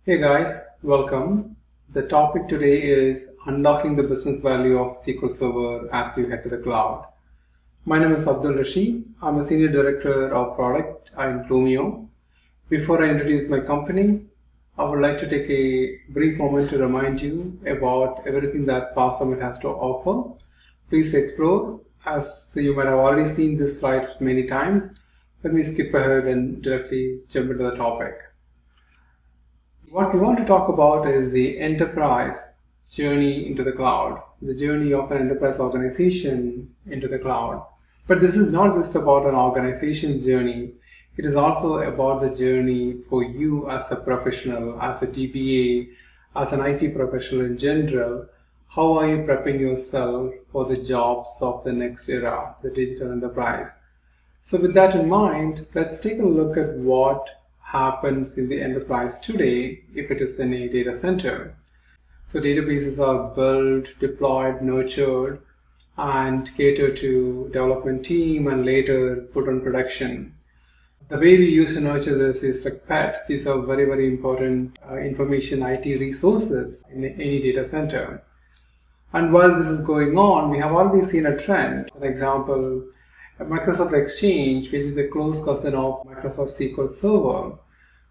Hey guys, welcome. The topic today is unlocking the business value of SQL Server as you head to the cloud. My name is Abdul Rasheed. I'm a Senior Director of Product in Clumio. Before I introduce my company, I would like to take a brief moment to remind you about everything that Power Summit has to offer. Please explore. As you might have already seen this slide many times, let me skip ahead and directly jump into the topic. What we want to talk about is the enterprise journey into the cloud, the journey of an enterprise organization into the cloud. But this is not just about an organization's journey, it is also about the journey for you as a professional, as a DBA, as an IT professional in general. How are you prepping yourself for the jobs of the next era, the digital enterprise? So with that in mind, let's take a look at what happens in the enterprise today if it is in a data center. So databases are built, deployed, nurtured, and cater to development team and later put on production. The way we used to nurture this is like pets. These are very, very important information IT resources in any data center. And while this is going on, we have already seen a trend. For example, Microsoft Exchange, which is a close cousin of Microsoft SQL Server.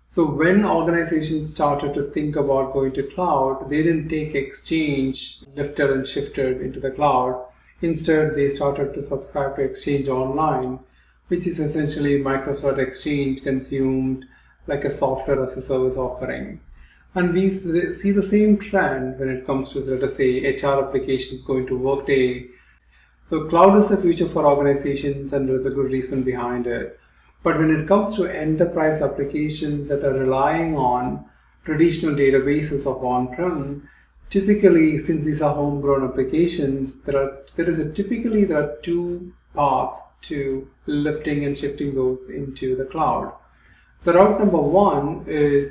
So when organizations started to think about going to cloud, they didn't take Exchange, lifted and shifted into the cloud. Instead, they started to subscribe to Exchange Online, which is essentially Microsoft Exchange consumed like a software as a service offering. And we see the same trend when it comes to, let us say, HR applications going to Workday. So cloud is the future for organizations, and there's a good reason behind it. But when it comes to enterprise applications that are relying on traditional databases of on-prem, typically, since these are homegrown applications, there are two paths to lifting and shifting those into the cloud. The route number one is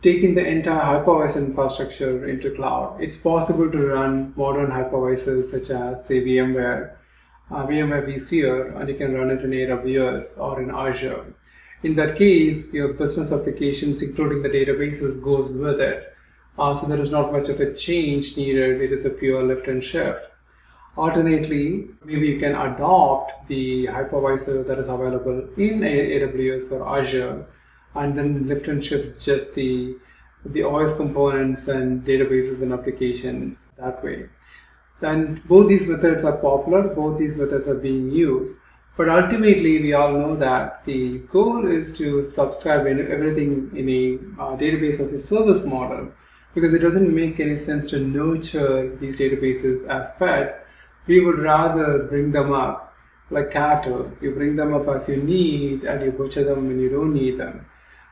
taking the entire hypervisor infrastructure into cloud. It's possible to run modern hypervisors such as, say, VMware vSphere, and you can run it in AWS or in Azure. In that case, your business applications, including the databases, goes with it. So there is not much of a change needed. It is a pure lift and shift. Alternately, maybe you can adopt the hypervisor that is available in AWS or Azure, and then lift and shift just the OS components and databases and applications that way. And both these methods are popular, both these methods are being used. But ultimately, we all know that the goal is to subscribe everything in a database as a service model, because it doesn't make any sense to nurture these databases as pets. We would rather bring them up like cattle. You bring them up as you need, and you butcher them when you don't need them.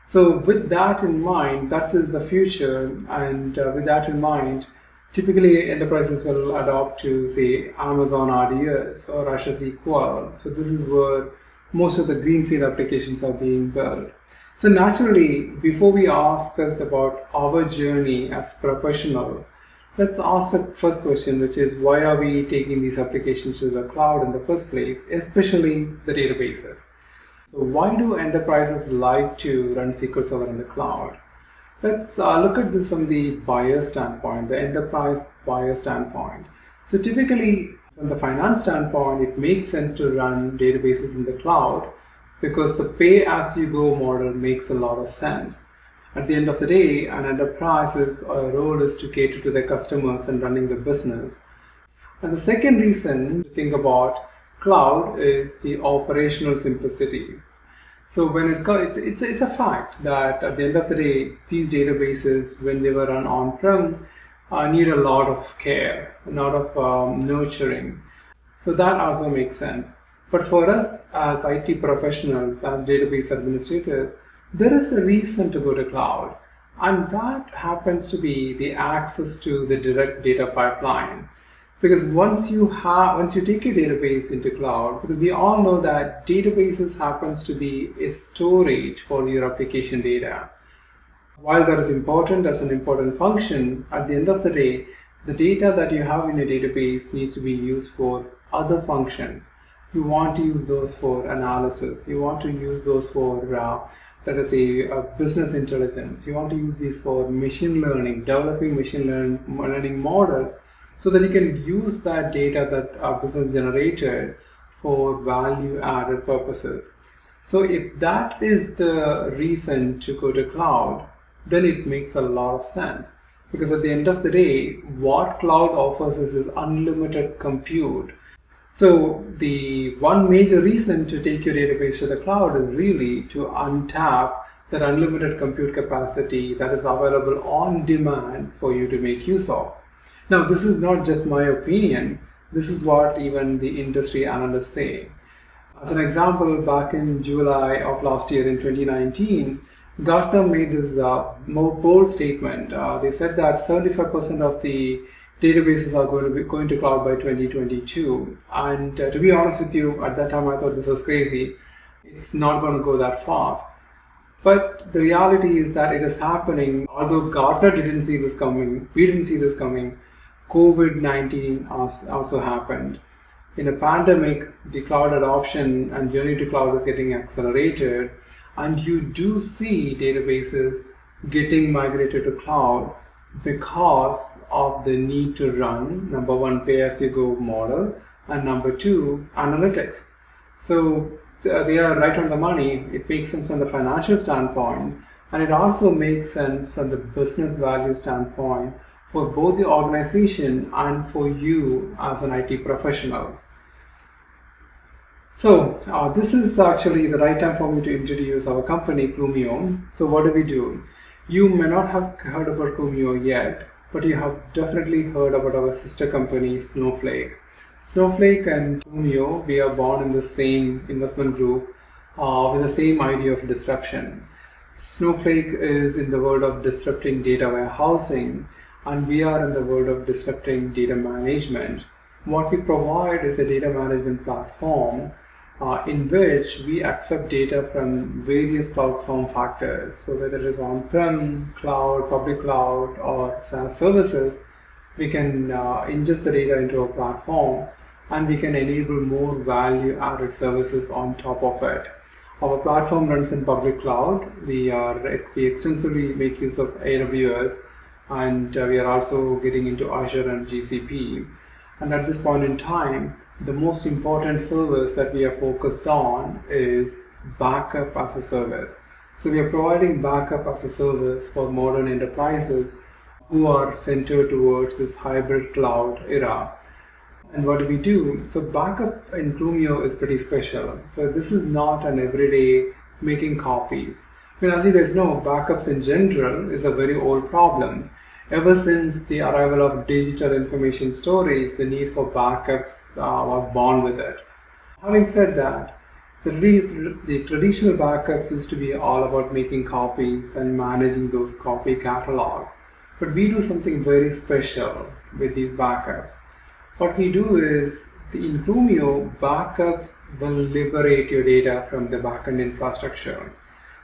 So with that in mind, that is the future, and with that in mind, typically enterprises will adopt to, say, Amazon RDS or Azure SQL. So this is where most of the greenfield applications are being built. So naturally, before we ask us about our journey as professional, let's ask the first question, which is, why are we taking these applications to the cloud in the first place, especially the databases? So why do enterprises like to run SQL Server in the cloud? Let's look at this from the buyer standpoint, the enterprise buyer standpoint. So typically, from the finance standpoint, it makes sense to run databases in the cloud because the pay-as-you-go model makes a lot of sense. At the end of the day, an enterprise's role is to cater to their customers and running the business. And the second reason to think about cloud is the operational simplicity. So when it's a fact that at the end of the day, these databases, when they were run on-prem, need a lot of care, a lot of nurturing. So that also makes sense. But for us as IT professionals, as database administrators, there is a reason to go to cloud, and that happens to be the access to the direct data pipeline. Because once you take your database into cloud, because we all know that databases happens to be a storage for your application data. While that is important, that's an important function, at the end of the day, the data that you have in your database needs to be used for other functions. You want to use those for analysis. You want to use those for let us say business intelligence. You want to use these for machine learning, developing machine learning models, so that you can use that data that our business generated for value added purposes. So if that is the reason to go to cloud, then it makes a lot of sense. Because at the end of the day, what cloud offers is unlimited compute. So the one major reason to take your database to the cloud is really to untap that unlimited compute capacity that is available on demand for you to make use of. Now, this is not just my opinion. This is what even the industry analysts say. As an example, back in July of last year in 2019, Gartner made this more bold statement. They said that 75% of the databases are going to cloud by 2022. And to be honest with you, at that time I thought this was crazy. It's not going to go that fast. But the reality is that it is happening. Although Gartner didn't see this coming, we didn't see this coming, COVID-19 also happened. In a pandemic, the cloud adoption and journey to cloud is getting accelerated, and you do see databases getting migrated to cloud because of the need to run, number one, pay-as-you-go model, and number two, analytics. So they are right on the money. It makes sense from the financial standpoint, and it also makes sense from the business value standpoint for both the organization and for you as an IT professional. So this is actually the right time for me to introduce our company, Clumio. So what do? You may not have heard about Clumio yet, but you have definitely heard about our sister company, Snowflake. Snowflake and Clumio, we are born in the same investment group with the same idea of disruption. Snowflake is in the world of disrupting data warehousing, and we are in the world of disrupting data management. What we provide is a data management platform in which we accept data from various cloud form factors. So whether it is on-prem, cloud, public cloud, or SaaS services, we can ingest the data into a platform, and we can enable more value-added services on top of it. Our platform runs in public cloud. We extensively make use of AWS, and we are also getting into Azure and GCP. And at this point in time, the most important service that we are focused on is backup as a service. So we are providing backup as a service for modern enterprises who are centered towards this hybrid cloud era. And what do? So backup in Clumio is pretty special. So this is not an everyday making copies. I mean, as you guys know, backups in general is a very old problem. Ever since the arrival of digital information storage, the need for backups was born with it. Having said that, the traditional backups used to be all about making copies and managing those copy catalogs. But we do something very special with these backups. What we do is, in Clumio, backups will liberate your data from the backend infrastructure.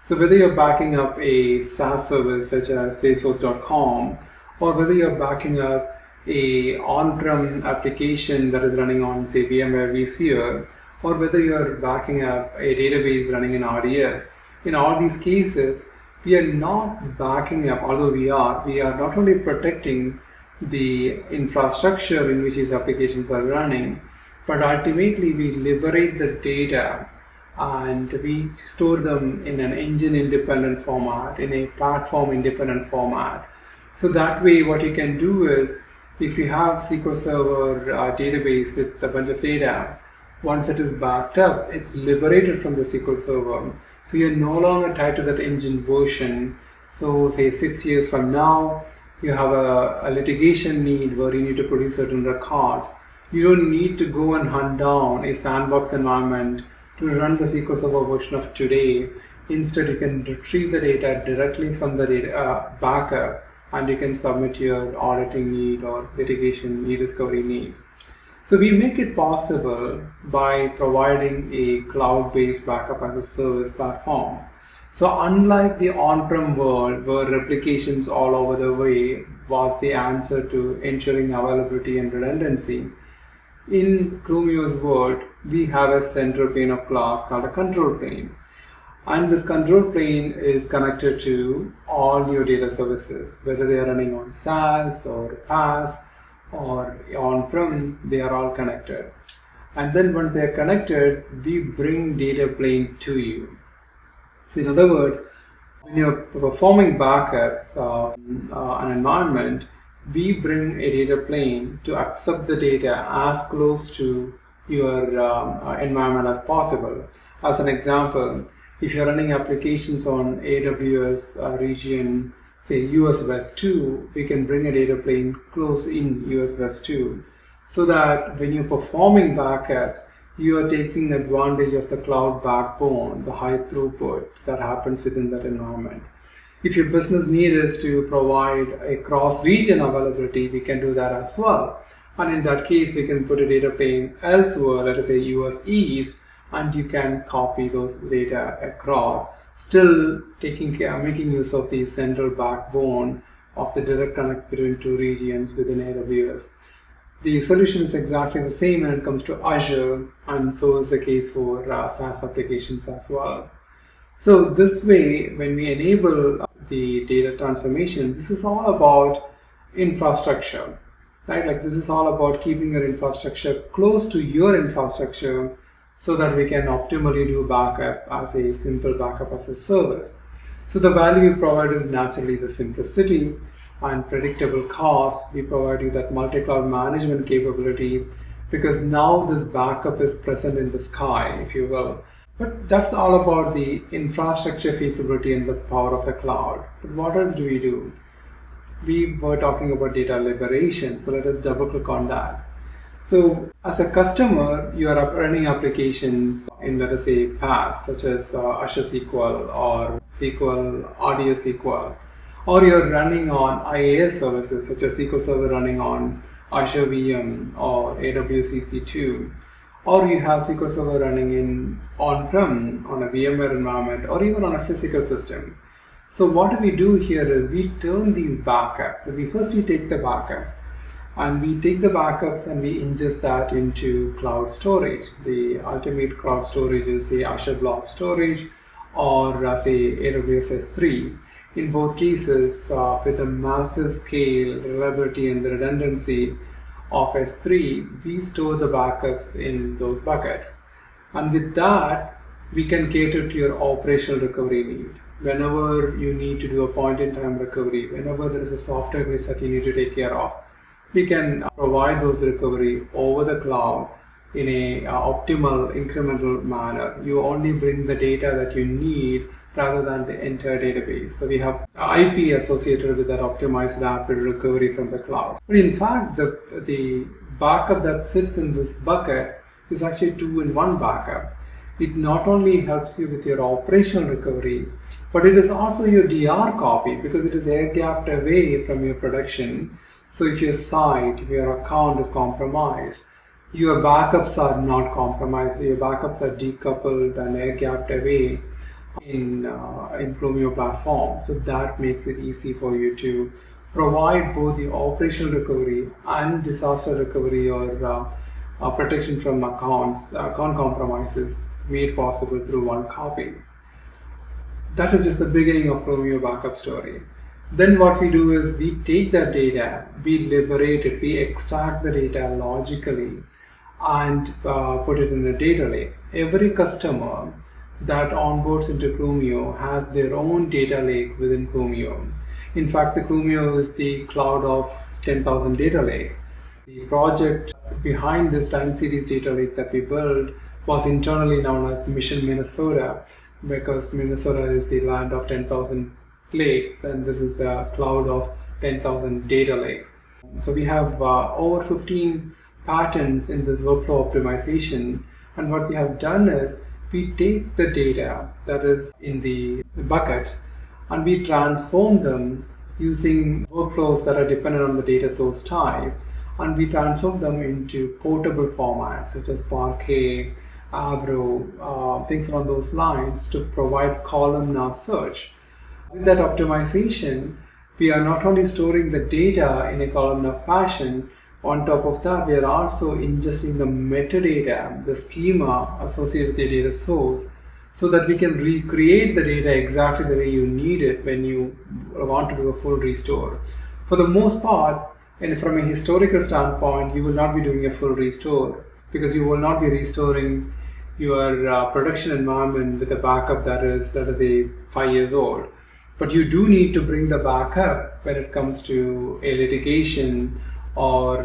So whether you're backing up a SaaS service such as Salesforce.com, or whether you're backing up a on-prem application that is running on, say, VMware vSphere, or whether you're backing up a database running in RDS, in all these cases, we are not backing up, although we are not only protecting the infrastructure in which these applications are running, but ultimately we liberate the data and we store them in an engine independent format, in a platform independent format. So that way what you can do is, if you have SQL Server database with a bunch of data, once it is backed up, it's liberated from the SQL Server. So you're no longer tied to that engine version. So say 6 years from now, you have a litigation need where you need to produce certain records. You don't need to go and hunt down a sandbox environment to run the SQL Server version of today. Instead, you can retrieve the data directly from the data backup, and you can submit your auditing need or litigation e-discovery needs. So we make it possible by providing a cloud-based backup as a service platform. So unlike the on-prem world where replications all over the way was the answer to ensuring availability and redundancy, in Clumio's world, we have a central pane of glass called a control plane. And this control plane is connected to all your data services, whether they are running on SaaS or PaaS or on-prem, they are all connected. And then once they are connected, we bring data plane to you. So in other words, when you're performing backups of an environment, we bring a data plane to accept the data as close to your environment as possible. As an example, if you're running applications on AWS region, say US West 2, we can bring a data plane close in US West 2, so that when you're performing backups, you are taking advantage of the cloud backbone, the high throughput that happens within that environment. If your business need is to provide a cross-region availability, we can do that as well. And in that case, we can put a data plane elsewhere, let us say US East, and you can copy those data across, still making use of the central backbone of the direct connect between two regions within AWS. The solution is exactly the same when it comes to Azure, and so is the case for SaaS applications as well. So this way, when we enable the data transformation, this is all about infrastructure, right? Like this is all about keeping your infrastructure close to your infrastructure so that we can optimally do backup as a simple backup as a service. So the value we provide is naturally the simplicity and predictable cost. We provide you that multi-cloud management capability because now this backup is present in the sky, if you will. But that's all about the infrastructure feasibility and the power of the cloud. But what else do we do? We were talking about data liberation, so let us double click on that. So as a customer, you are running applications in, let us say, PaaS, such as Azure SQL or SQL, audio SQL, or you're running on IaaS services, such as SQL Server running on Azure VM or AWS EC2, or you have SQL Server running in on-prem on a VMware environment or even on a physical system. So what we do here is we turn these backups. So we take the backups, and we take the backups and we ingest that into cloud storage. The ultimate cloud storage is say Azure Blob Storage or say AWS S3. In both cases, with a massive scale, reliability and the redundancy of S3, we store the backups in those buckets. And with that, we can cater to your operational recovery need. Whenever you need to do a point-in-time recovery, whenever there is a software glitch that you need to take care of, we can provide those recovery over the cloud in a optimal incremental manner. You only bring the data that you need rather than the entire database. So we have IP associated with that optimized rapid recovery from the cloud. But in fact, the backup that sits in this bucket is actually 2-in-1 backup. It not only helps you with your operational recovery, but it is also your DR copy because it is air-gapped away from your production. So if your site, if your account is compromised, your backups are not compromised. Your backups are decoupled and air-gapped away in Clumio platform. So that makes it easy for you to provide both the operational recovery and disaster recovery or protection from account compromises made possible through one copy. That is just the beginning of Clumio backup story. Then what we do is we take that data, we liberate it, we extract the data logically and put it in a data lake. Every customer that onboards into Clumio has their own data lake within Clumio. In fact, the Clumio is the cloud of 10,000 data lakes. The project behind this time series data lake that we built was internally known as Mission Minnesota, because Minnesota is the land of 10,000 lakes and this is the cloud of 10,000 data lakes. So we have over 15 patents in this workflow optimization, and what we have done is we take the data that is in the buckets and we transform them using workflows that are dependent on the data source type, and we transform them into portable formats such as Parquet, Avro, things along those lines to provide columnar search. With that optimization, we are not only storing the data in a columnar fashion, on top of that, we are also ingesting the metadata, the schema associated with the data source, so that we can recreate the data exactly the way you need it when you want to do a full restore. For the most part, and from a historical standpoint, you will not be doing a full restore because you will not be restoring your production environment with a backup that is a 5 years old. But you do need to bring the backup when it comes to a litigation or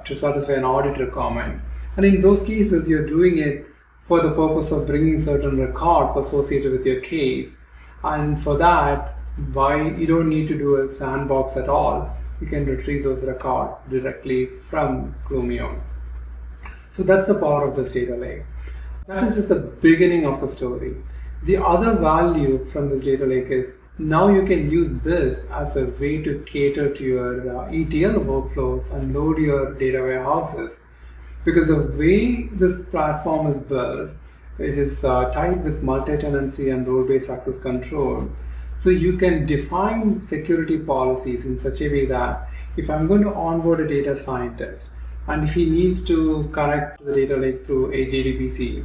to satisfy an audit requirement. And in those cases, you're doing it for the purpose of bringing certain records associated with your case. And for that, you don't need to do a sandbox at all. You can retrieve those records directly from Clumio. So that's the power of this data lake. That is just the beginning of the story. The other value from this data lake is now you can use this as a way to cater to your ETL workflows and load your data warehouses. Because the way this platform is built, it is tied with multi-tenancy and role-based access control. So you can define security policies in such a way that if I'm going to onboard a data scientist, and if he needs to connect to the data lake through a JDBC,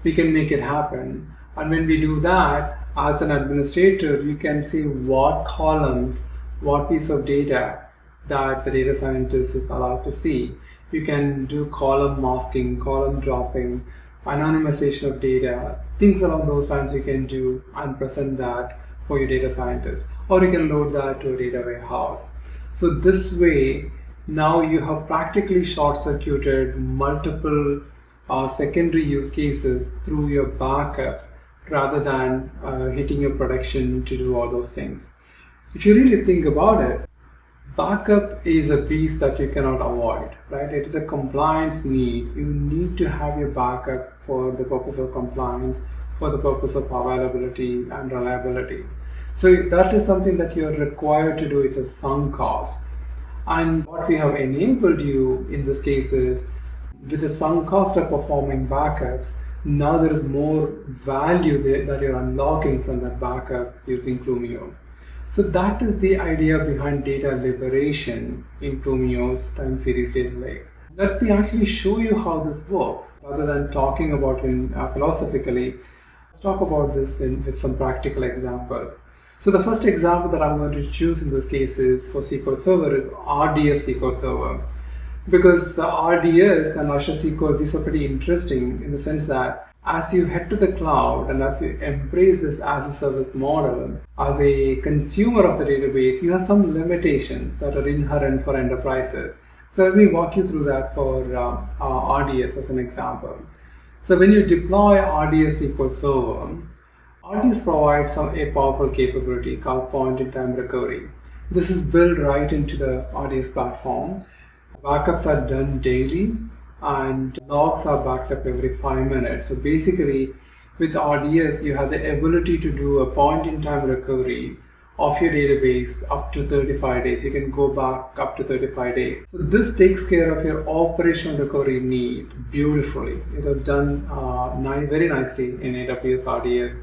we can make it happen. And when we do that, as an administrator, you can see what columns, what piece of data that the data scientist is allowed to see. You can do column masking, column dropping, anonymization of data, things along those lines you can do and present that for your data scientist. Or you can load that to a data warehouse. So this way, now you have practically short-circuited multiple secondary use cases through your backups rather than hitting your production to do all those things. If you really think about it, backup is a beast that you cannot avoid, right? It is a compliance need. You need to have your backup for the purpose of compliance, for the purpose of availability and reliability. So that is something that you're required to do. It's a sunk cost. And what we have enabled you in this case is with the sunk cost of performing backups, now there is more value that you're unlocking from that backup using Clumio. So that is the idea behind data liberation in Clumio's time series data lake. Let me actually show you how this works rather than talking about it philosophically. Let's talk about this with some practical examples. So the first example that I'm going to choose in this case is for SQL Server is RDS SQL Server. Because RDS and Azure SQL, these are pretty interesting in the sense that as you head to the cloud and as you embrace this as a service model, as a consumer of the database, you have some limitations that are inherent for enterprises. So let me walk you through that for RDS as an example. So when you deploy RDS SQL Server, RDS provides a powerful capability called point-in-time recovery. This is built right into the RDS platform. Backups are done daily and logs are backed up every 5 minutes. So basically with RDS, you have the ability to do a point-in-time recovery of your database up to 35 days. You can go back up to 35 days. So this takes care of your operational recovery need beautifully. It was done very nicely in AWS RDS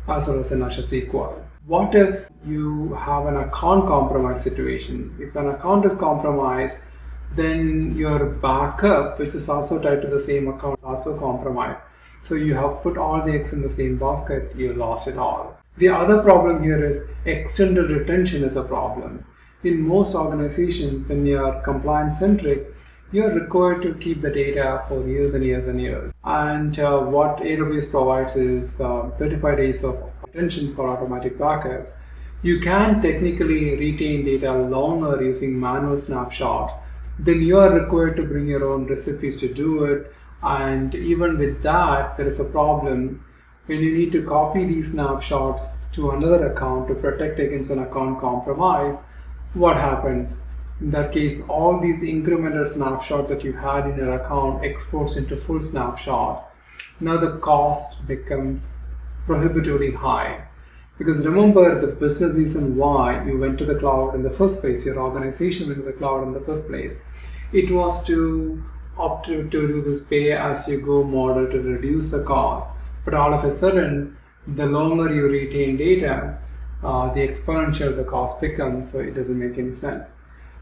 as well as in Azure SQL. What if you have an account compromise situation? If an account is compromised, then your backup, which is also tied to the same account, is also compromised. So you have put all the eggs in the same basket, you lost it all. The other problem here is extended retention is a problem. In most organizations, when you are compliance centric, you're required to keep the data for years and years and years. And what AWS provides is 35 days of retention for automatic backups. You can technically retain data longer using manual snapshots. Then you are required to bring your own recipes to do it. And even with that, there is a problem when you need to copy these snapshots to another account to protect against an account compromise. What happens? In that case, all these incremental snapshots that you had in your account exports into full snapshots. Now the cost becomes prohibitively high. Because remember, the business reason why you went to the cloud in the first place, your organization went to the cloud in the first place, it was to opt to do this pay-as-you-go model to reduce the cost. But all of a sudden, the longer you retain data, the exponential the cost becomes, so it doesn't make any sense.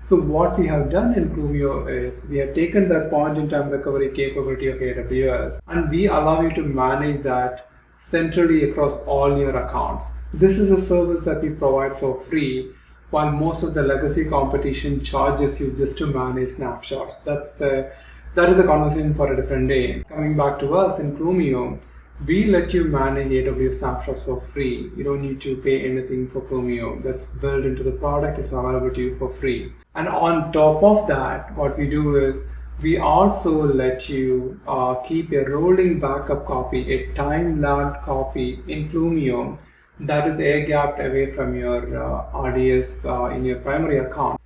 So what we have done in Clumio is we have taken that point-in-time recovery capability of AWS and we allow you to manage that centrally across all your accounts. This is a service that we provide for free, while most of the legacy competition charges you just to manage snapshots. That is a conversation for a different day. Coming back to us in Clumio, we let you manage AWS snapshots for free. You don't need to pay anything for Clumio. That's built into the product. It's available to you for free. And on top of that, what we do is we also let you keep a rolling backup copy, a time-lagged copy in Clumio that is air-gapped away from your RDS in your primary account.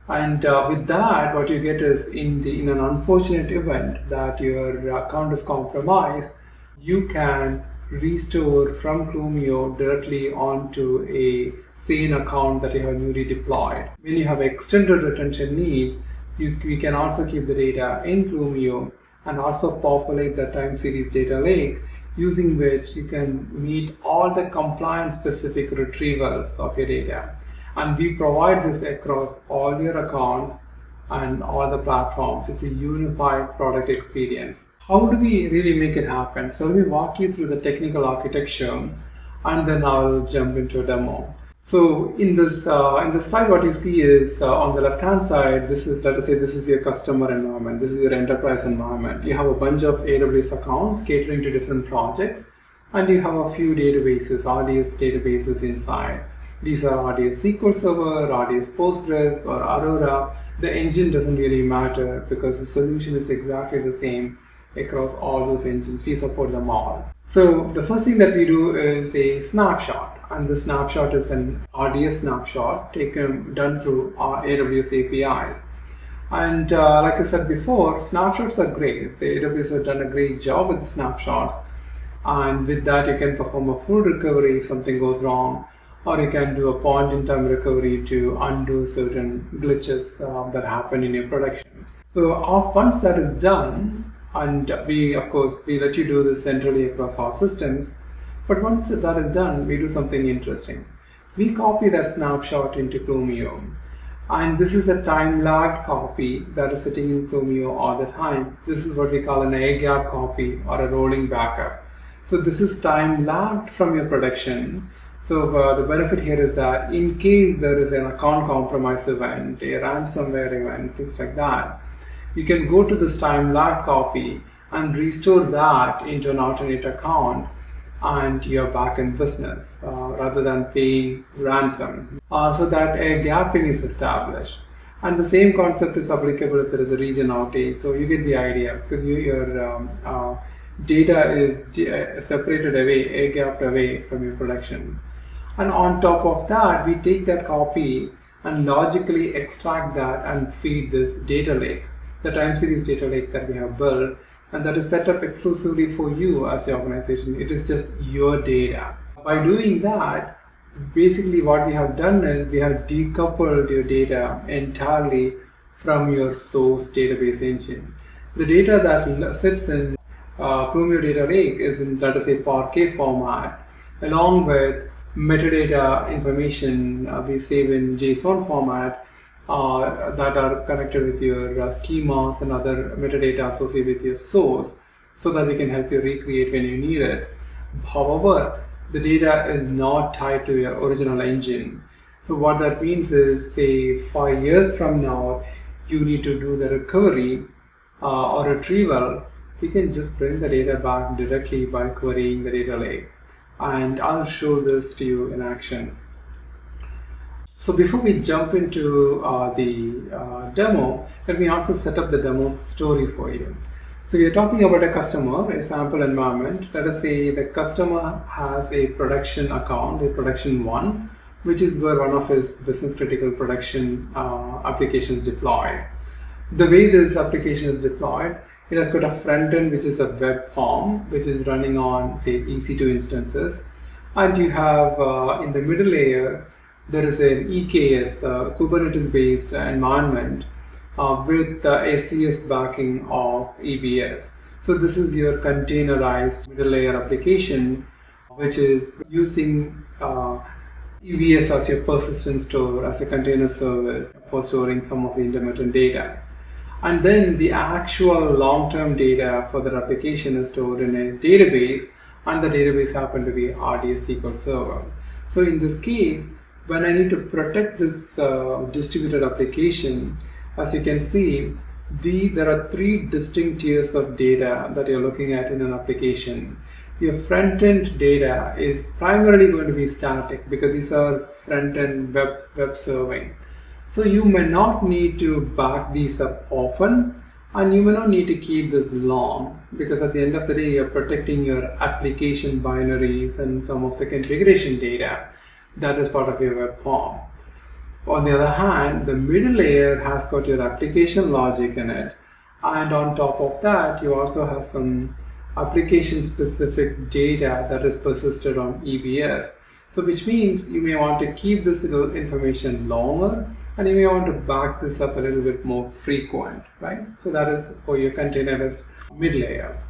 And with that, what you get is in an unfortunate event that your account is compromised, you can restore from Clumio directly onto a sane account that you have newly deployed. When you have extended retention needs, we can also keep the data in Clumio and also populate the time series data lake, using which you can meet all the compliance specific retrievals of your data. And we provide this across all your accounts and all the platforms. It's a unified product experience. How do we really make it happen? So let me walk you through the technical architecture and then I'll jump into a demo. So in this slide, what you see is on the left-hand side, this is, let us say, this is your customer environment. This is your enterprise environment. You have a bunch of AWS accounts catering to different projects, and you have a few databases, RDS databases inside. These are RDS SQL Server, RDS Postgres, or Aurora. The engine doesn't really matter because the solution is exactly the same across all those engines. We support them all. So the first thing that we do is a snapshot, and the snapshot is an RDS snapshot done through our AWS APIs. And like I said before, snapshots are great. The AWS has done a great job with the snapshots, and with that you can perform a full recovery if something goes wrong, or you can do a point-in-time recovery to undo certain glitches that happen in your production. So once that is done, and we let you do this centrally across all systems, but once that is done, we do something interesting. We copy that snapshot into Clumio, and this is a time-lagged copy that is sitting in Clumio all the time. This is what we call an air-gap copy or a rolling backup. So this is time-lagged from your production. So the benefit here is that in case there is an account compromise event, a ransomware event, things like that, you can go to this time-lagged copy and restore that into an alternate account, and you're back in business rather than paying ransom. So that a gapping is established. And the same concept is applicable if there is a region outage. So you get the idea, because your data is separated away, air-gapped away from your production. And on top of that, we take that copy and logically extract that and feed this data lake, the time series data lake that we have built, and that is set up exclusively for you as the organization. It is just your data. By doing that, basically what we have done is we have decoupled your data entirely from your source database engine. The data that sits in Clumio data lake is in, let us say, Parquet format, along with metadata information we save in JSON format that are connected with your schemas and other metadata associated with your source, so that we can help you recreate when you need it. However, the data is not tied to your original engine. So what that means is, say 5 years from now, you need to do the recovery or retrieval, we can just bring the data back directly by querying the data lake. And I'll show this to you in action. So before we jump into the demo, let me also set up the demo story for you. So we are talking about a customer, a sample environment. Let us say the customer has a production account, a production one, which is where one of his business critical production applications deployed. The way this application is deployed, it has got a front end, which is a web form, which is running on, say, EC2 instances. And you have in the middle layer, there is an EKS, Kubernetes-based environment with the SCS backing of EBS. So this is your containerized middle layer application, which is using EBS as your persistent store, as a container service for storing some of the intermittent data. And then the actual long-term data for that application is stored in a database and the database happened to be RDS SQL Server. So in this case, when I need to protect this distributed application, as you can see, there are three distinct tiers of data that you're looking at in an application. Your front-end data is primarily going to be static because these are front-end web serving. So you may not need to back these up often, and you may not need to keep this long, because at the end of the day, you're protecting your application binaries and some of the configuration data that is part of your web form. On the other hand, the middle layer has got your application logic in it, and on top of that, you also have some application specific data that is persisted on EBS. So which means you may want to keep this information longer, and you may want to back this up a little bit more frequent, right? So that is for your container as mid layer.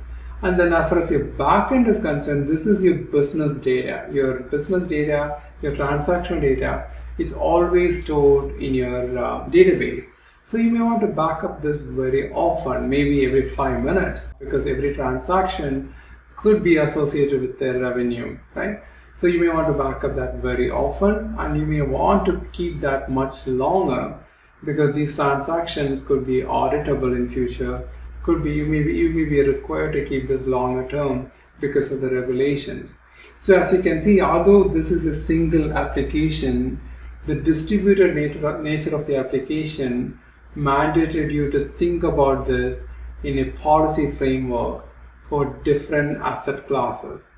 And then as far as your backend is concerned, this is your business data. Your business data, your transactional data, it's always stored in your database. So you may want to back up this very often, maybe every 5 minutes, because every transaction could be associated with their revenue, right? So you may want to back up that very often, and you may want to keep that much longer because these transactions could be auditable in future. Could be you may be required to keep this longer term because of the regulations. So as you can see, although this is a single application, the distributed nature of the application mandated you to think about this in a policy framework for different asset classes.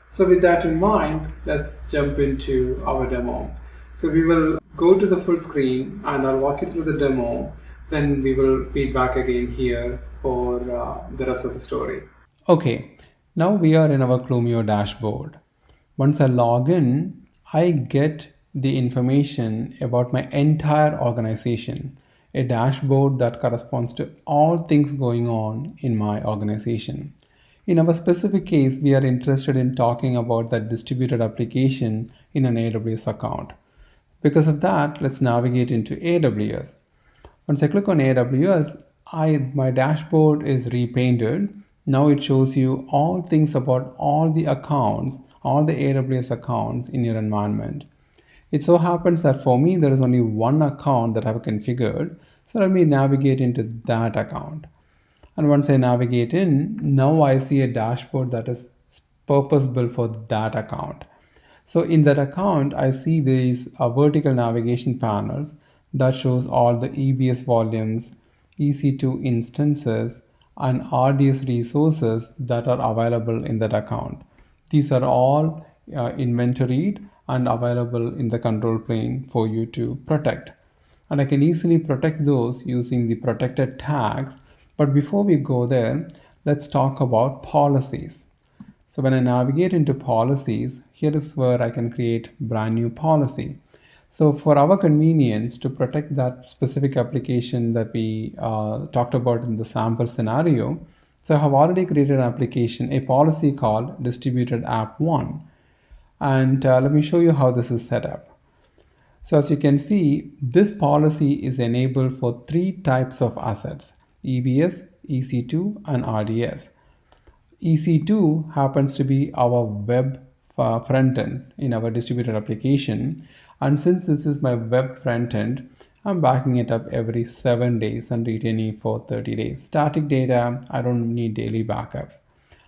So with that in mind, let's jump into our demo. So we will go to the full screen and I'll walk you through the demo. Then we will be back again here for the rest of the story. Okay, now we are in our Clumio dashboard. Once I log in, I get the information about my entire organization, a dashboard that corresponds to all things going on in my organization. In our specific case, we are interested in talking about that distributed application in an AWS account. Because of that, let's navigate into AWS. Once I click on AWS, my dashboard is repainted. Now it shows you all things about all the accounts, all the AWS accounts in your environment. It so happens that for me, there is only one account that I have configured. So let me navigate into that account. And once I navigate in, now I see a dashboard that is purpose-built for that account. So in that account, I see these vertical navigation panels that shows all the EBS volumes, EC2 instances, and RDS resources that are available in that account. These are all inventoried and available in the control plane for you to protect. And I can easily protect those using the protected tags. But before we go there, let's talk about policies. So when I navigate into policies, here is where I can create brand new policy. So for our convenience to protect that specific application that we talked about in the sample scenario, so I have already created an application, a policy called distributed app 1. And let me show you how this is set up. So as you can see, this policy is enabled for 3 types of assets: EBS, EC2, and RDS. EC2 happens to be our web front end in our distributed application. And since this is my web front end, I'm backing it up every 7 days and retaining it for 30 days. Static data, I don't need daily backups.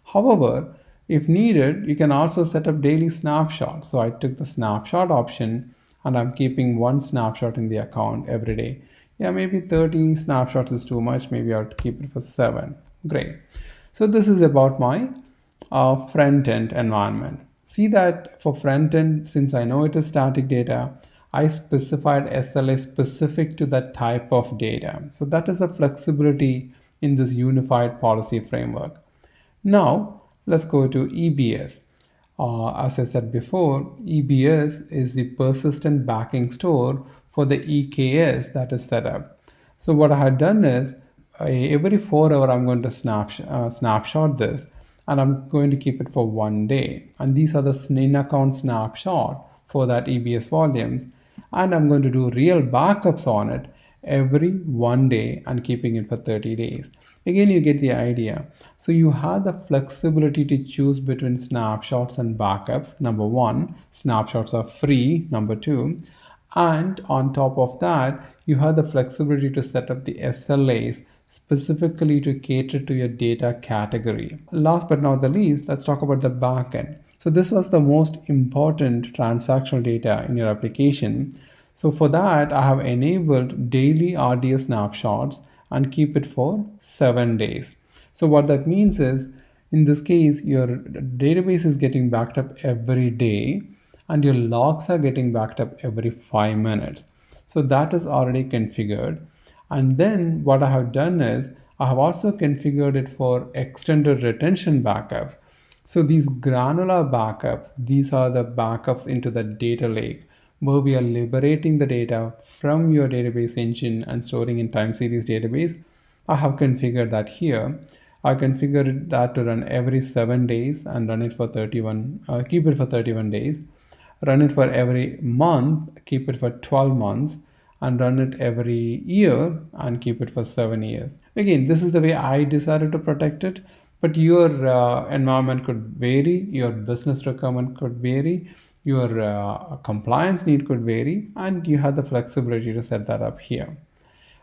However, if needed, you can also set up daily snapshots. So I took the snapshot option and I'm keeping 1 snapshot in the account every day. Yeah, maybe 30 snapshots is too much. Maybe I'll keep it for 7. Great. So this is about my front end environment. See that for front end, since I know it is static data, I specified SLA specific to that type of data. So that is a flexibility in this unified policy framework. Now, let's go to EBS. As I said before, EBS is the persistent backing store for the EKS that is set up. So what I had done is every 4 hours I'm going to snapshot this, and I'm going to keep it for 1 day. And these are the in-account snapshot for that EBS volumes. And I'm going to do real backups on it every 1 day and keeping it for 30 days. Again, you get the idea. So you have the flexibility to choose between snapshots and backups. Number one, snapshots are free. Number two, and on top of that, you have the flexibility to set up the SLAs specifically to cater to your data category. Last but not the least, let's talk about the backend. So this was the most important transactional data in your application. So for that, I have enabled daily RDS snapshots and keep it for 7 days. So what that means is, in this case, your database is getting backed up every day and your logs are getting backed up every 5 minutes. So that is already configured. And then what I have done is I have also configured it for extended retention backups. So these granular backups, these are the backups into the data lake where we are liberating the data from your database engine and storing in time series database. I have configured that here. I configured that to run every 7 days and run it for 31, keep it for 31 days. Run it for every month, keep it for 12 months, and run it every year and keep it for 7 years. Again, this is the way I decided to protect it, but your environment could vary, your business requirement could vary, your compliance need could vary, and you have the flexibility to set that up here.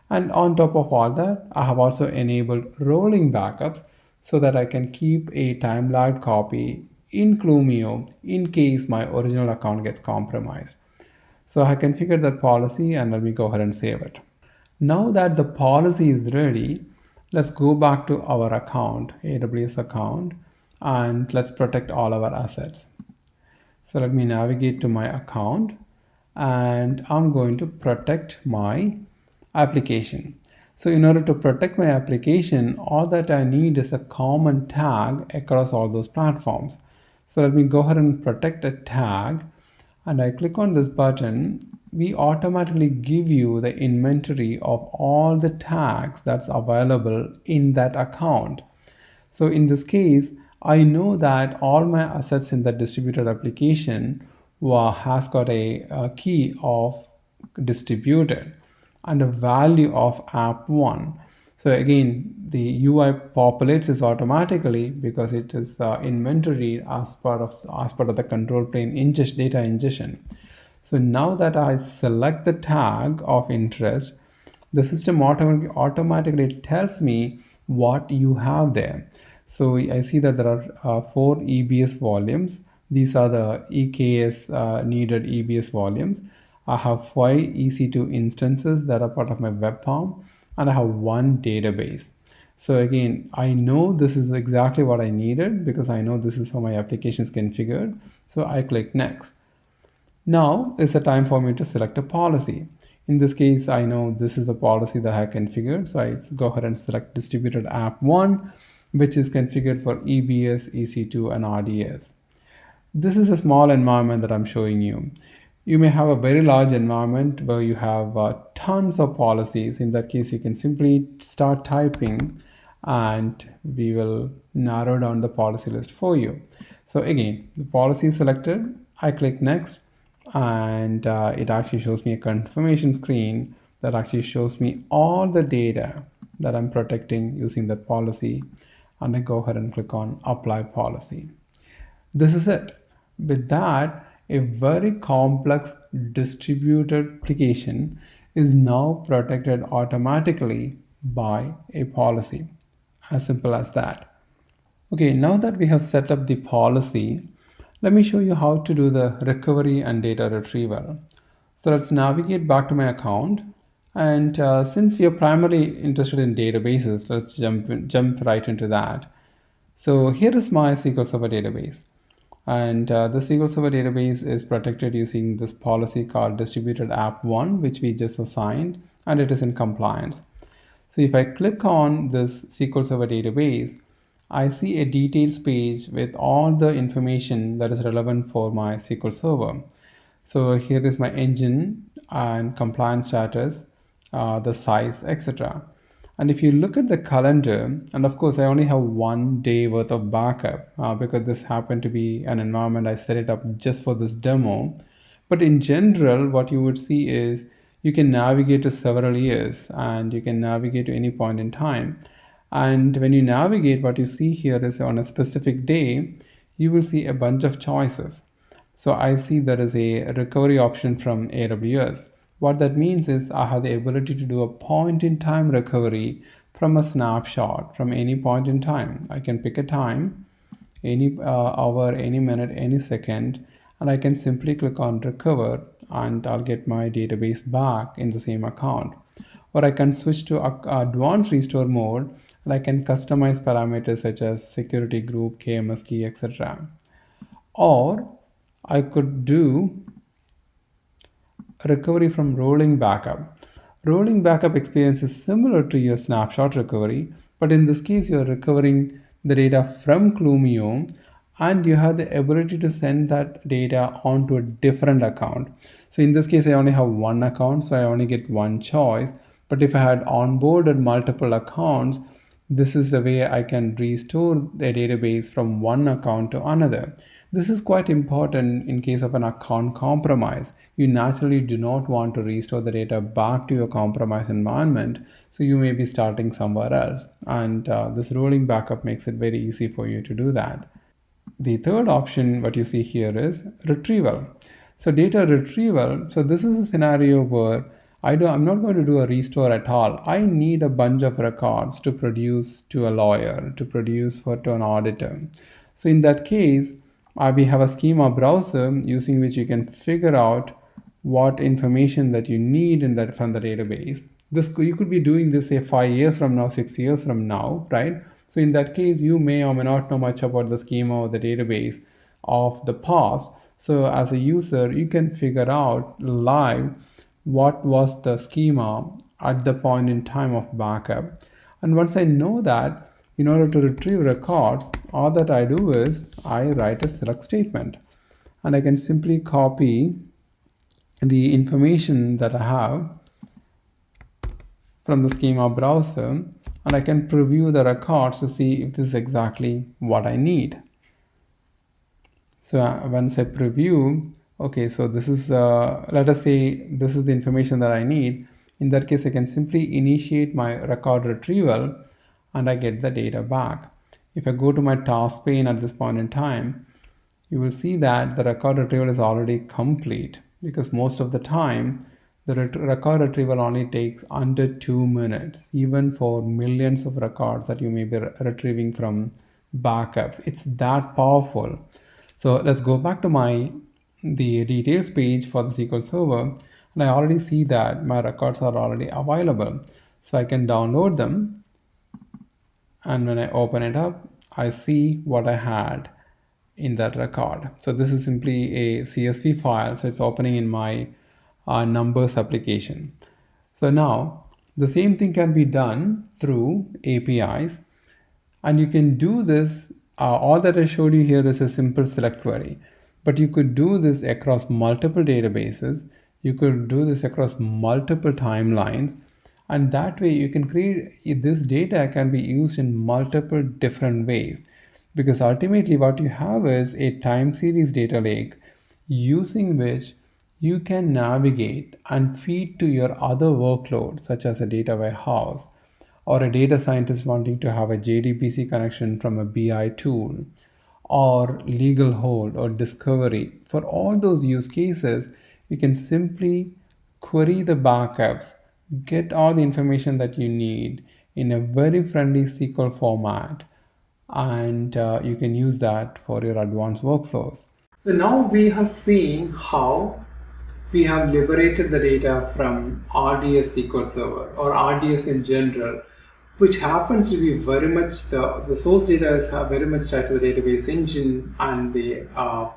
And on top of all that, I have also enabled rolling backups so that I can keep a time-lagged copy in Clumio in case my original account gets compromised. So I configured that policy and let me go ahead and save it. Now that the policy is ready, let's go back to our account, AWS account, and let's protect all our assets. So let me navigate to my account and I'm going to protect my application. So in order to protect my application, all that I need is a common tag across all those platforms. So let me go ahead and protect a tag and I click on this button. We automatically give you the inventory of all the tags that's available in that account. So in this case, I know that all my assets in the distributed application has got a key of distributed and a value of app1. So again, the UI populates this automatically because it is inventory as part of the control plane data ingestion. So now that I select the tag of interest, the system automatically tells me what you have there. So I see that there are 4 EBS volumes. These are the EKS needed EBS volumes. I have 5 EC2 instances that are part of my web form, and I have 1 database. So again, I know this is exactly what I needed because I know this is how my application is configured. So I click next. Now is the time for me to select a policy. In this case, I know this is a policy that I configured. So I go ahead and select distributed app 1, which is configured for EBS, EC2, and RDS. This is a small environment that I'm showing you. You may have a very large environment where you have tons of policies. In that case, you can simply start typing and we will narrow down the policy list for you. So again, the policy is selected. I click next and it actually shows me a confirmation screen that actually shows me all the data that I'm protecting using that policy. And I go ahead and click on apply policy. This is it. With that, a very complex distributed application is now protected automatically by a policy. As simple as that. Okay, now that we have set up the policy, let me show you how to do the recovery and data retrieval. So let's navigate back to my account. And since we are primarily interested in databases, let's jump right into that. So here is my SQL Server database. And the SQL Server database is protected using this policy called distributed app1, which we just assigned, and it is in compliance. So if I click on this SQL Server database, I see a details page with all the information that is relevant for my SQL Server. So here is my engine and compliance status, the size, etc. And if you look at the calendar, and of course I only have 1 day worth of backup because this happened to be an environment I set it up just for this demo. But in general, what you would see is you can navigate to several years and you can navigate to any point in time. And when you navigate, what you see here is on a specific day, you will see a bunch of choices. So I see there is a recovery option from AWS. What that means is I have the ability to do a point in time recovery from a snapshot from any point in time. I can pick a time, any hour, any minute, any second, and I can simply click on recover and I'll get my database back in the same account. Or I can switch to advanced restore mode and I can customize parameters such as security group, KMS key, etc. Or I could do recovery from rolling backup. Rolling backup experience is similar to your snapshot recovery, but in this case, you're recovering the data from Clumio and you have the ability to send that data onto a different account. So in this case, I only have one account, so I only get one choice. But if I had onboarded multiple accounts, this is the way I can restore the database from one account to another. This is quite important in case of an account compromise. You naturally do not want to restore the data back to your compromised environment, so you may be starting somewhere else. And this rolling backup makes it very easy for you to do that. The third option, what you see here, is retrieval. So data retrieval, so this is a scenario where I'm not going to do a restore at all. I need a bunch of records to produce to a lawyer, to produce to an auditor. So in that case, we have a schema browser using which you can figure out what information that you need from the database. You could be doing this say 5 years from now, 6 years from now, right? So in that case, you may or may not know much about the schema or the database of the past. So as a user, you can figure out live what was the schema at the point in time of backup. And once I know that, in order to retrieve records, all that I do is I write a select statement. And I can simply copy the information that I have from the schema browser, and I can preview the records to see if this is exactly what I need. So once I preview, okay, so this is, let us say this is the information that I need. In that case, I can simply initiate my record retrieval and I get the data back. If I go to my task pane at this point in time, you will see that the record retrieval is already complete, because most of the time, the record retrieval only takes under 2 minutes, even for millions of records that you may be retrieving from backups. It's that powerful. So let's go back to the details page for the SQL Server, and I already see that my records are already available. So I can download them, and when I open it up, I see what I had in that record. So this is simply a CSV file, so it's opening in my numbers application. So now the same thing can be done through APIs, and you can do this. All that I showed you here is a simple select query, but you could do this across multiple databases. You could do this across multiple timelines, and that way you can create this data can be used in multiple different ways, because ultimately what you have is a time series data lake using which you can navigate and feed to your other workloads, such as a data warehouse, or a data scientist wanting to have a JDBC connection from a BI tool, or legal hold or discovery. For all those use cases, you can simply query the backups, get all the information that you need in a very friendly SQL format, and you can use that for your advanced workflows. So now we have seen how we have liberated the data from RDS SQL Server, or RDS in general, which happens to be very much the source data is very much tied to the database engine and the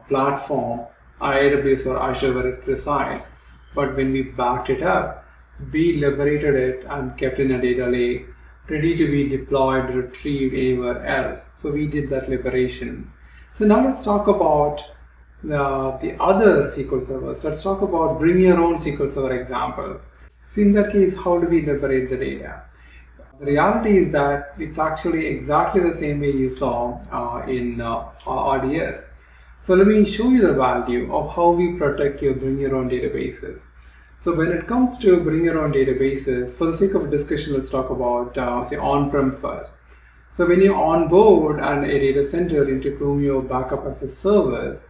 platform, AWS or Azure, where it resides. But when we backed it up, we liberated it and kept in a data lake, ready to be deployed, retrieved anywhere else. So we did that liberation. So now let's talk about the other SQL servers. Let's talk about bring your own SQL Server examples. So in that case, how do we liberate the data? The reality is that it's actually exactly the same way you saw in RDS. So let me show you the value of how we protect your bring your own databases. So when it comes to bring your own databases, for the sake of discussion, let's talk about say on-prem first. So when you onboard a data center into Clumio Backup as a Service,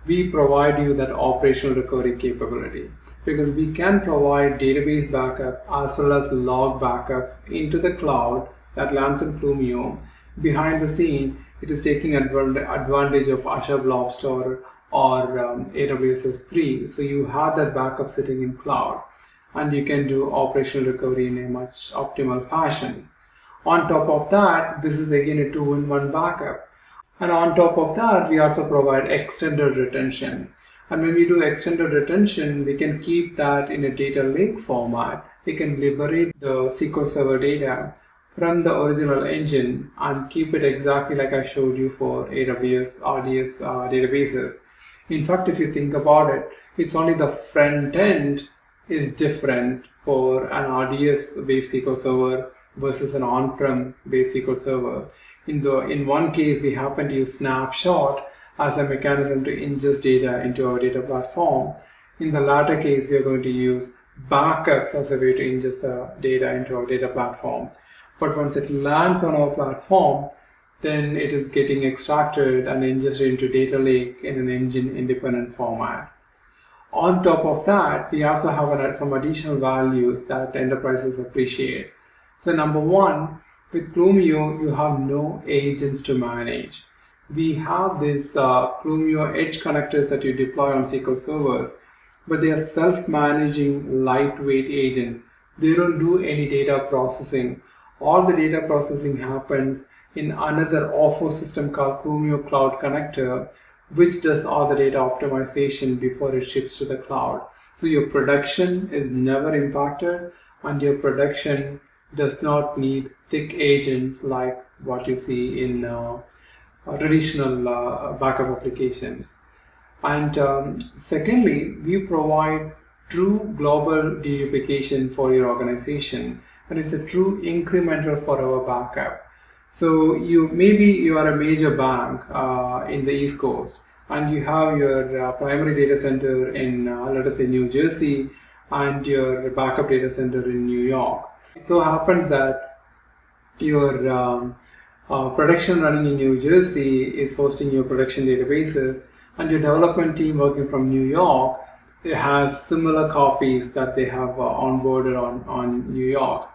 we provide you that operational recovery capability, because we can provide database backup as well as log backups into the cloud that lands in Clumio. Behind the scene, it is taking advantage of Azure Blob Store or AWS S3. So you have that backup sitting in cloud, and you can do operational recovery in a much optimal fashion. On top of that, this is again a 2-in-1 backup. And on top of that, we also provide extended retention. And when we do extended retention, we can keep that in a data lake format. We can liberate the SQL Server data from the original engine and keep it exactly like I showed you for AWS RDS databases. In fact, if you think about it, it's only the front end is different for an RDS-based SQL Server versus an on-prem based SQL Server. In one case, we happen to use snapshot as a mechanism to ingest data into our data platform. In the latter case, we are going to use backups as a way to ingest the data into our data platform. But once it lands on our platform, then it is getting extracted and ingested into data lake in an engine independent format. On top of that, we also have some additional values that enterprises appreciate. So number one, with Clumio, you have no agents to manage. We have these Clumio edge connectors that you deploy on SQL servers, but they are self-managing lightweight agent. They don't do any data processing. All the data processing happens in another OFO system called Clumio Cloud Connector, which does all the data optimization before it ships to the cloud. So your production is never impacted, and your production does not need thick agents like what you see in traditional backup applications. And secondly, we provide true global deduplication for your organization, and it's a true incremental for our backup. So maybe you are a major bank in the East Coast, and you have your primary data center in, let us say, New Jersey, and your backup data center in New York. It so happens that your production running in New Jersey is hosting your production databases, and your development team working from New York, it has similar copies that they have onboarded on New York.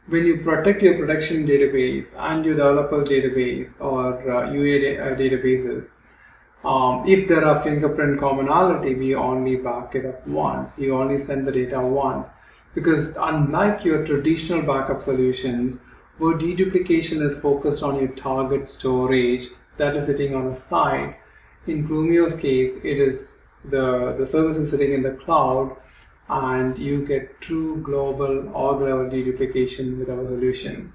When you protect your production database and your developers database or UA databases, if there are fingerprint commonality, we only back it up once. You only send the data once. Because unlike your traditional backup solutions, where deduplication is focused on your target storage that is sitting on a site, in Clumio's case, it is the service is sitting in the cloud, and you get true global org-level deduplication with our solution.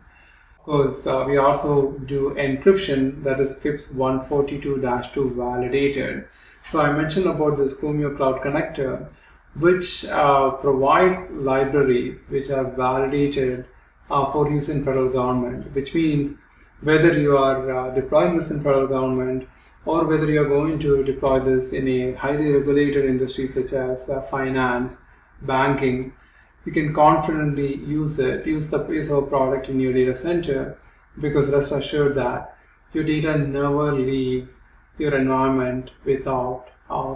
Of course, we also do encryption that is FIPS 142-2 validated. So I mentioned about this Clumio Cloud Connector, which provides libraries which are validated for use in federal government, which means whether you are deploying this in federal government or whether you are going to deploy this in a highly regulated industry such as finance, banking, you can confidently use our product in your data center, because rest assured that your data never leaves your environment without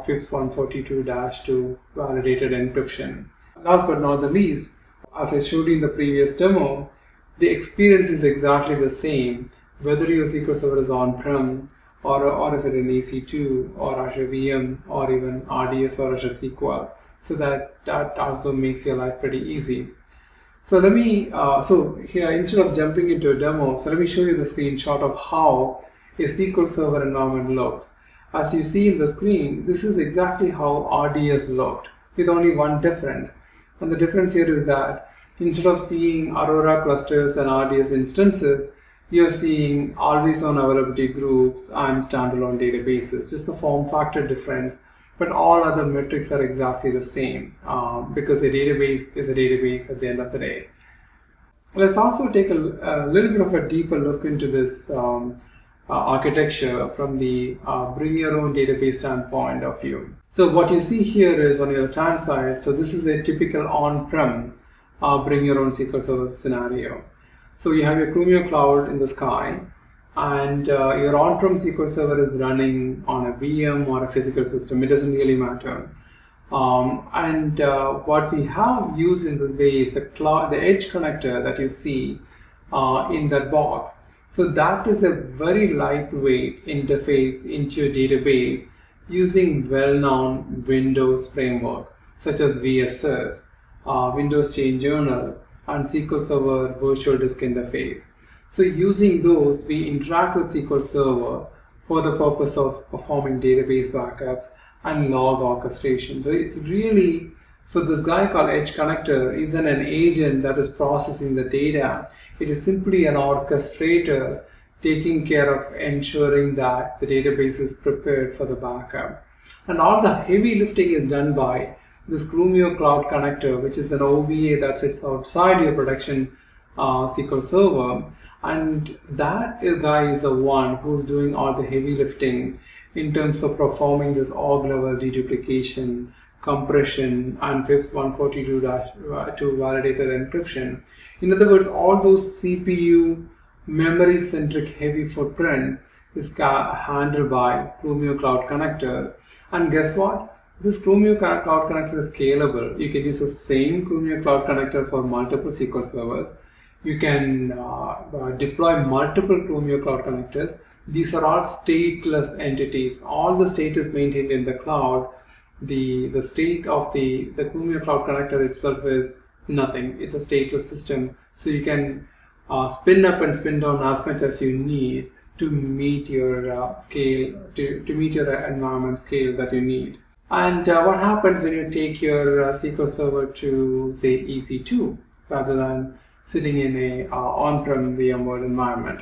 FIPS 142-2 validated encryption. Last but not the least, as I showed you in the previous demo, the experience is exactly the same whether your SQL Server is on-prem or is it in EC2 or Azure VM or even RDS or Azure SQL. So that also makes your life pretty easy. So let me, here instead of jumping into a demo, so let me show you the screenshot of how a SQL Server environment looks. As you see in the screen, this is exactly how RDS looked, with only one difference. And the difference here is that instead of seeing Aurora clusters and RDS instances, you're seeing always on availability groups and standalone databases, just the form factor difference. But all other metrics are exactly the same because a database is a database at the end of the day. Let's also take a little bit of a deeper look into this architecture from the bring your own database standpoint of view. So what you see here is on your left-hand side, so this is a typical on-prem bring your own SQL Server scenario. So you have your Clumio cloud in the sky, and your on-prem SQL Server is running on a VM or a physical system. It doesn't really matter. What we have used in this way is the edge connector that you see in that box. So that is a very lightweight interface into your database using well-known Windows framework such as VSS, Windows Change Journal, and SQL Server Virtual Disk Interface. So using those, we interact with SQL Server for the purpose of performing database backups and log orchestration. So it's really, so this guy called Edge Connector isn't an agent that is processing the data. It is simply an orchestrator taking care of ensuring that the database is prepared for the backup. And all the heavy lifting is done by this Clumio Cloud Connector, which is an OVA that sits outside your production SQL Server. And that guy is the one who's doing all the heavy lifting in terms of performing this org level deduplication, compression, and FIPS 142-2 validated encryption. In other words, all those CPU memory-centric heavy footprint is handled by Clumio Cloud Connector. And guess what? This Clumio Cloud Connector is scalable. You can use the same Clumio Cloud Connector for multiple SQL servers. You can deploy multiple Clumio Cloud Connectors. These are all stateless entities. All the state is maintained in the cloud. The state of the Clumio Cloud Connector itself is nothing. It's a stateless system. So you can spin up and spin down as much as you need to meet your scale, to meet your environment scale that you need. And what happens when you take your SQL Server to, say, EC2 rather than sitting in a on-prem VMware environment?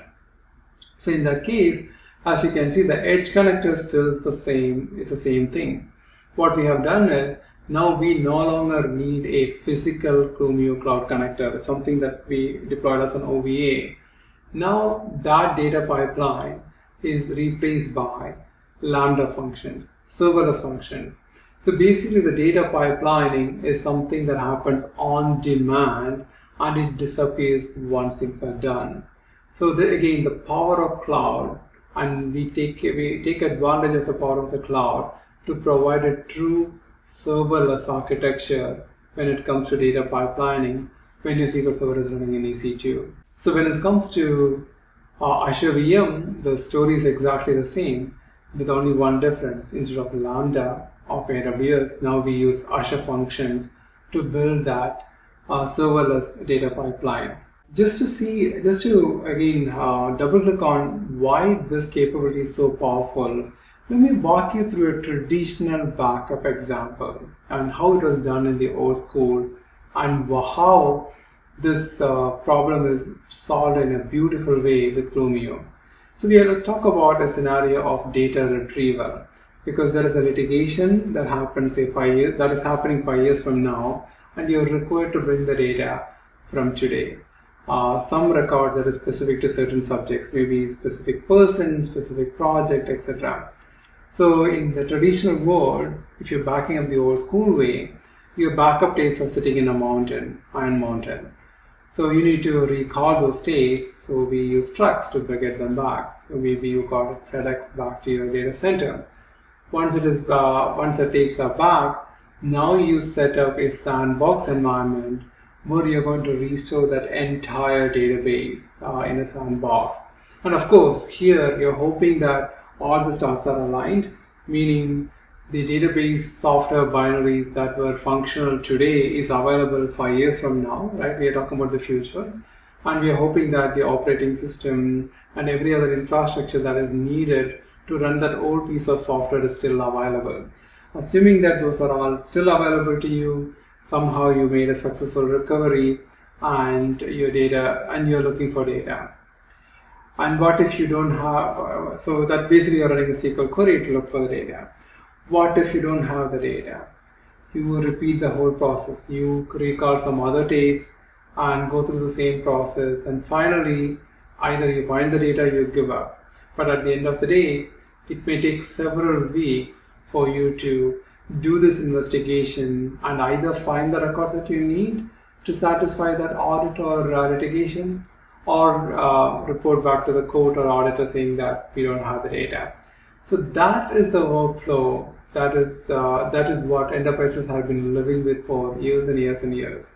So in that case, as you can see, the edge connector still is the same. It's the same thing. What we have done is, now we no longer need a physical Clumio Cloud Connector, something that we deployed as an OVA. Now that data pipeline is replaced by Lambda functions, serverless functions. So basically the data pipelining is something that happens on demand and it disappears once things are done. So again, the power of cloud, and we take advantage of the power of the cloud to provide a true serverless architecture when it comes to data pipelining when your SQL Server is running in EC2. So when it comes to Azure VM, the story is exactly the same, with only one difference. Instead of Lambda of AWS, now we use Azure functions to build that serverless data pipeline. Just to again double click on why this capability is so powerful, let me walk you through a traditional backup example and how it was done in the old school and how this problem is solved in a beautiful way with Clumio. So let's talk about a scenario of data retrieval, because there is a litigation that happens, say, 5 years, that is happening 5 years from now, and you're required to bring the data from today. Some records that are specific to certain subjects, maybe specific person, specific project, etc. So in the traditional world, if you're backing up the old school way, your backup tapes are sitting in a mountain, Iron Mountain. So you need to recall those tapes. So we use trucks to get them back. So maybe you got FedEx back to your data center. Once the tapes are back, now you set up a sandbox environment where you're going to restore that entire database in a sandbox. And of course, here you're hoping that all the stars are aligned, meaning the database software binaries that were functional today is available 5 years from now, right? We are talking about the future. And we are hoping that the operating system and every other infrastructure that is needed to run that old piece of software is still available. Assuming that those are all still available to you, somehow you made a successful recovery and your data, and you're looking for data. And what if you don't have, so that basically you're running a SQL query to look for the data. What if you don't have the data? You will repeat the whole process. You recall some other tapes and go through the same process, and finally either you find the data or you give up. But at the end of the day, it may take several weeks for you to do this investigation and either find the records that you need to satisfy that audit or litigation, or report back to the court or auditor saying that we don't have the data. So that is the workflow. That is what enterprises have been living with for years and years and years.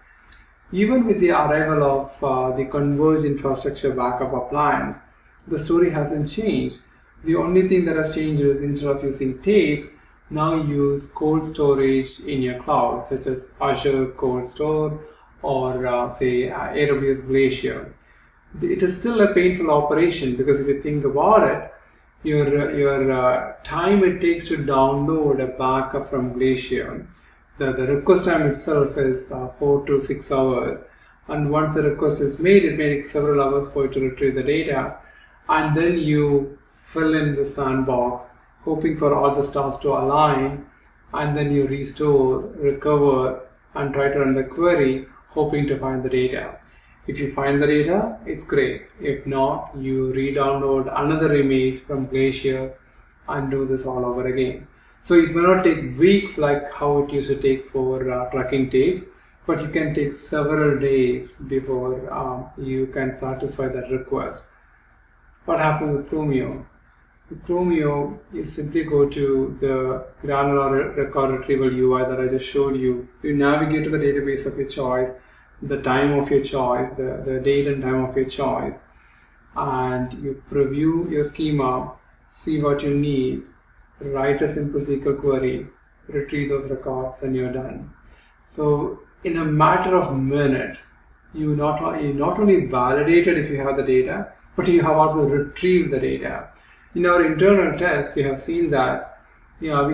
Even with the arrival of the converged infrastructure backup appliance, the story hasn't changed. The only thing that has changed is instead of using tapes, now use cold storage in your cloud, such as Azure Cold Store or say AWS Glacier. It is still a painful operation because if you think about it, your time it takes to download a backup from Glacier, the request time itself is 4 to 6 hours, and once the request is made, it may take several hours for you to retrieve the data, and then you fill in the sandbox hoping for all the stars to align, and then you restore, recover, and try to run the query hoping to find the data. If you find the data, it's great. If not, you re-download another image from Glacier and do this all over again. So it may not take weeks like how it used to take for tracking tapes, but you can take several days before you can satisfy that request. What happens with Clumio? With Clumio, you simply go to the granular record retrieval UI that I just showed you. You navigate to the database of your choice, the time of your choice, the date and time of your choice, and you preview your schema, see what you need, write a simple SQL query, retrieve those records, and you're done. So in a matter of minutes, you not only validated if you have the data, but you have also retrieved the data. In our internal tests, we have seen that we have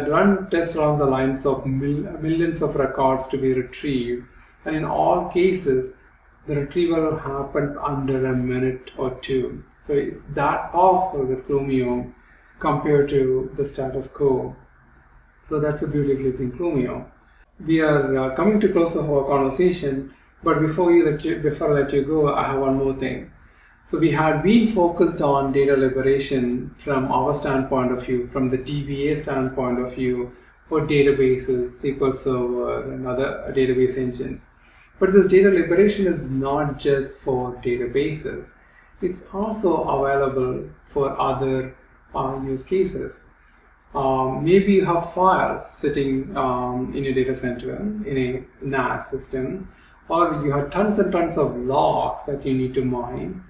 run tests along the lines of millions of records to be retrieved, and in all cases, the retrieval happens under a minute or two. So it's that powerful with Clumio compared to the status quo. So that's the beauty of using Clumio. We are coming to close of our conversation, but before I let you go, I have one more thing. So we had been focused on data liberation from our standpoint of view, from the DBA standpoint of view, for databases, SQL Server, and other database engines. But this data liberation is not just for databases. It's also available for other use cases. Maybe you have files sitting in your data center, in a NAS system, or you have tons and tons of logs that you need to mine.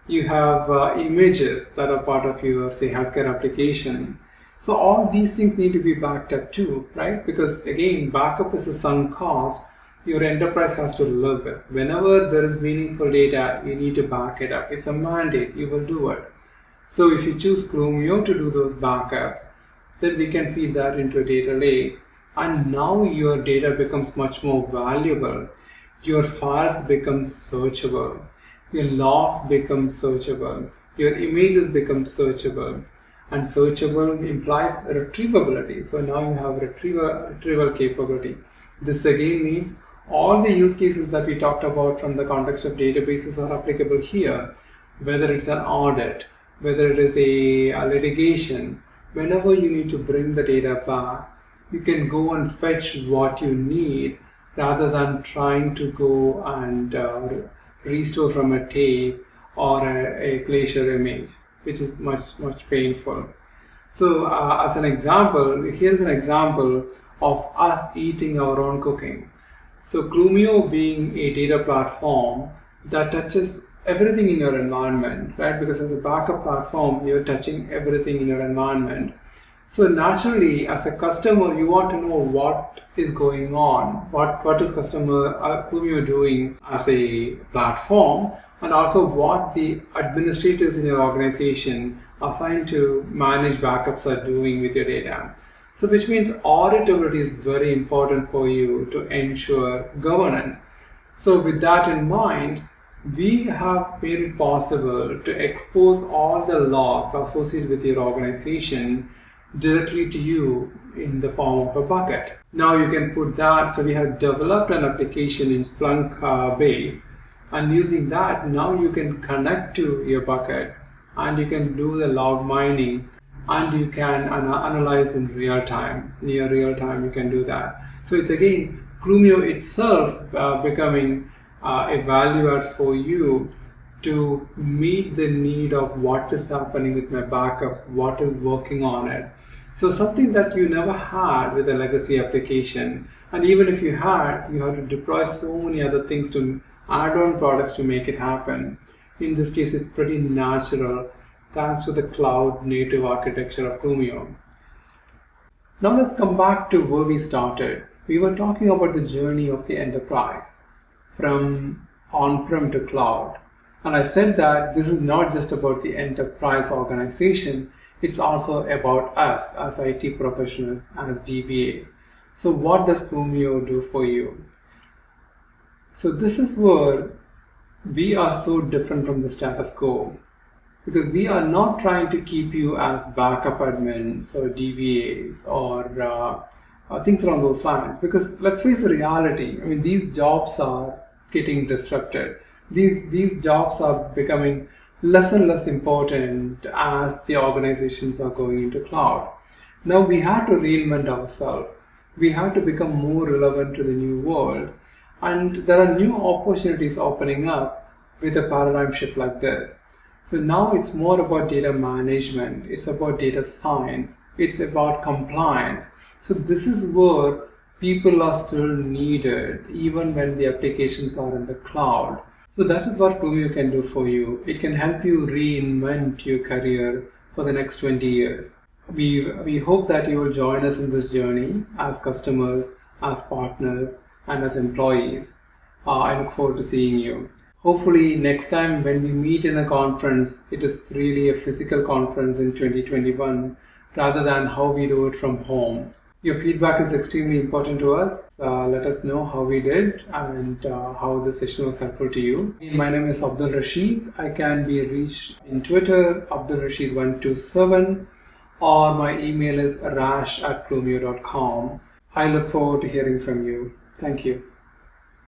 You have images that are part of your, say, healthcare application. So all these things need to be backed up too, right? Because again, backup is a sunk cost your enterprise has to live with. Whenever there is meaningful data, you need to back it up. It's a mandate, you will do it. So if you choose Clumio to do those backups, then we can feed that into a data lake. And now your data becomes much more valuable. Your files become searchable. Your logs become searchable. Your images become searchable. And searchable implies retrievability. So now you have retrieval capability. This again means all the use cases that we talked about from the context of databases are applicable here. Whether it's an audit, whether it is a litigation, whenever you need to bring the data back, you can go and fetch what you need rather than trying to go and restore from a tape or a Glacier image, which is much painful. So as an example, here's an example of us eating our own cooking. So Clumio being a data platform that touches everything in your environment, right? Because as a backup platform, you're touching everything in your environment. So naturally, as a customer, you want to know what is going on, what is Clumio doing as a platform, and also what the administrators in your organization assigned to manage backups are doing with your data. So which means auditability is very important for you to ensure governance. So with that in mind, we have made it possible to expose all the logs associated with your organization directly to you in the form of a bucket. Now you can put that, so we have developed an application in Splunk base, and using that, now you can connect to your bucket and you can do the log mining and you can analyze in real time, near real time you can do that. So it's again Clumio itself becoming a value add for you to meet the need of what is happening with my backups, what is working on it. So something that you never had with a legacy application, and even if you had, you have to deploy so many other things to add on products to make it happen. In this case, it's pretty natural thanks to the cloud native architecture of Clumio. Now let's come back to where we started. We were talking about the journey of the enterprise from on-prem to cloud. And I said that this is not just about the enterprise organization, it's also about us as IT professionals, as DBAs. So what does Clumio do for you? So this is where we are so different from the status quo, because we are not trying to keep you as backup admins or DBAs or things along those lines. Because let's face the reality, I mean, these jobs are getting disrupted. These jobs are becoming less and less important as the organizations are going into cloud. Now we have to reinvent ourselves. We have to become more relevant to the new world. And there are new opportunities opening up with a paradigm shift like this. So now it's more about data management. It's about data science. It's about compliance. So this is where people are still needed even when the applications are in the cloud. So that is what Clumio can do for you. It can help you reinvent your career for the next 20 years. We hope that you will join us in this journey as customers, as partners, and as employees. I look forward to seeing you. Hopefully next time when we meet in a conference, it is really a physical conference in 2021 rather than how we do it from home. Your feedback is extremely important to us. Let us know how we did and how the session was helpful to you. My name is Abdul Rasheed. I can be reached in Twitter, AbdulRasheed127, or my email is rash@clumio.com. I look forward to hearing from you. Thank you.